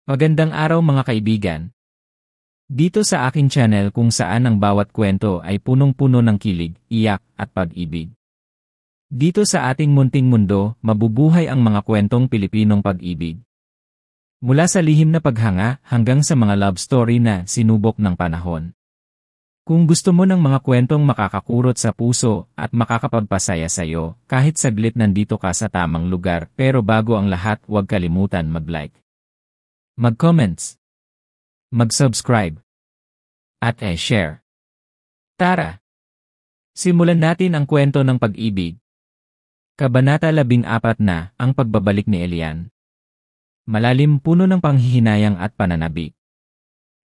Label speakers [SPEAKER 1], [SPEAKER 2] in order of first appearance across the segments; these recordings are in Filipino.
[SPEAKER 1] Magandang araw mga kaibigan. Dito sa aking channel kung saan ang bawat kwento ay punong-puno ng kilig, iyak, at pag-ibig. Dito sa ating munting mundo, mabubuhay ang mga kwentong Pilipinong pag-ibig. Mula sa lihim na paghanga hanggang sa mga love story na sinubok ng panahon. Kung gusto mo ng mga kwentong makakakurot sa puso at makakapagpasaya sa iyo, kahit saglit nandito ka sa tamang lugar, pero bago ang lahat, huwag kalimutan mag-like, mag-comments, mag-subscribe, at share. Tara! Simulan natin ang kwento ng pag-ibig. Kabanata 14 na, ang pagbabalik ni Elian. Malalim puno ng panghihinayang at pananabik.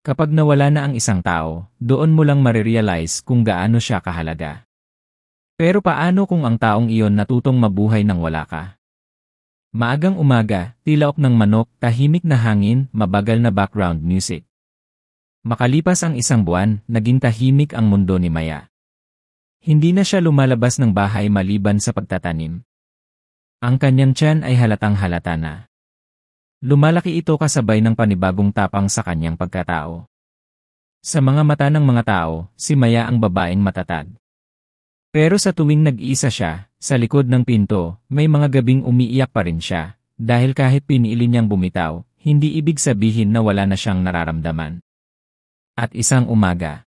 [SPEAKER 1] Kapag nawala na ang isang tao, doon mo lang marirealize kung gaano siya kahalaga. Pero paano kung ang taong iyon natutong mabuhay nang wala ka? Maagang umaga, tilaok ng manok, tahimik na hangin, mabagal na background music. Makalipas ang isang buwan, naging tahimik ang mundo ni Maya. Hindi na siya lumalabas ng bahay maliban sa pagtatanim. Ang kanyang tiyan ay halatang halata na. Lumalaki ito kasabay ng panibagong tapang sa kanyang pagkatao. Sa mga mata ng mga tao, si Maya ang babaeng matatag. Pero sa tuwing nag-iisa siya, sa likod ng pinto, may mga gabing umiiyak pa rin siya, dahil kahit pinili niyang bumitaw, hindi ibig sabihin na wala na siyang nararamdaman. At isang umaga,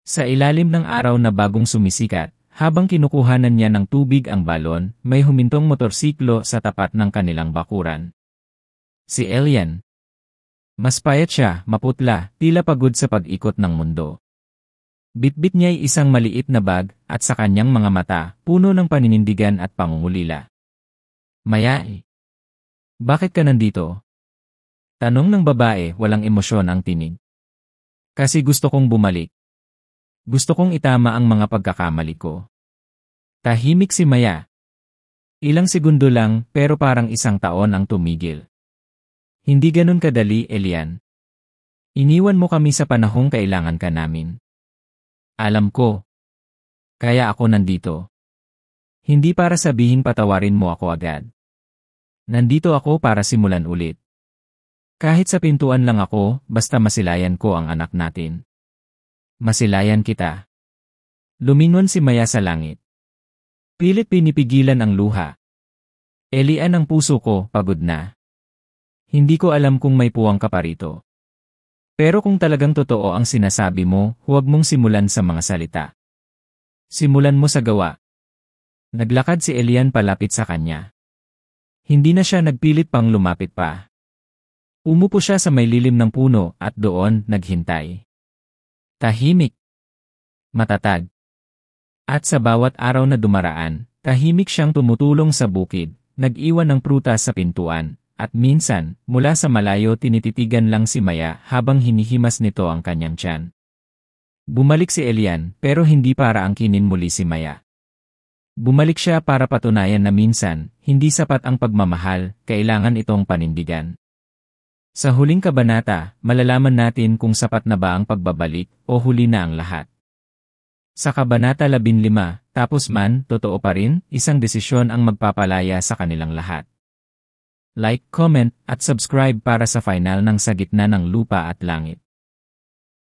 [SPEAKER 1] sa ilalim ng araw na bagong sumisikat, habang kinukuhanan niya ng tubig ang balon, may humintong motorsiklo sa tapat ng kanilang bakuran. Si Elian. Mas payat siya, maputla, tila pagod sa pag-ikot ng mundo. Bitbit niya'y isang maliit na bag, at sa kanyang mga mata, puno ng paninindigan at pangungulila. Maya, bakit ka nandito? Tanong ng babae, walang emosyon ang tinig. Kasi gusto kong bumalik. Gusto kong itama ang mga pagkakamali ko. Tahimik si Maya. Ilang segundo lang, pero parang isang taon ang tumigil. Hindi ganun kadali, Elian. Iniwan mo kami sa panahong kailangan ka namin. Alam ko. Kaya ako nandito. Hindi para sabihin patawarin mo ako agad. Nandito ako para simulan ulit. Kahit sa pintuan lang ako, basta masilayan ko ang anak natin. Masilayan kita. Lumingon si Maya sa langit. Pilit pinipigilan ang luha. Elian, ang puso ko, pagod na. Hindi ko alam kung may puwang ka pa rito. Pero kung talagang totoo ang sinasabi mo, huwag mong simulan sa mga salita. Simulan mo sa gawa. Naglakad si Elian palapit sa kanya. Hindi na siya nagpilit pang lumapit pa. Umupo siya sa may lilim ng puno at doon naghintay. Tahimik. Matatag. At sa bawat araw na dumaraan, tahimik siyang tumutulong sa bukid, nag-iwan ng prutas sa pintuan. At minsan, mula sa malayo tinititigan lang si Maya habang hinihimas nito ang kanyang tiyan. Bumalik si Elian, pero hindi para angkinin muli si Maya. Bumalik siya para patunayan na minsan, hindi sapat ang pagmamahal, kailangan itong panindigan. Sa huling kabanata, malalaman natin kung sapat na ba ang pagbabalik o huli na ang lahat. Sa kabanata 15, tapos man, totoo pa rin, isang desisyon ang magpapalaya sa kanilang lahat. Like, comment, at subscribe para sa final ng Sa Gitna ng Lupa at Langit.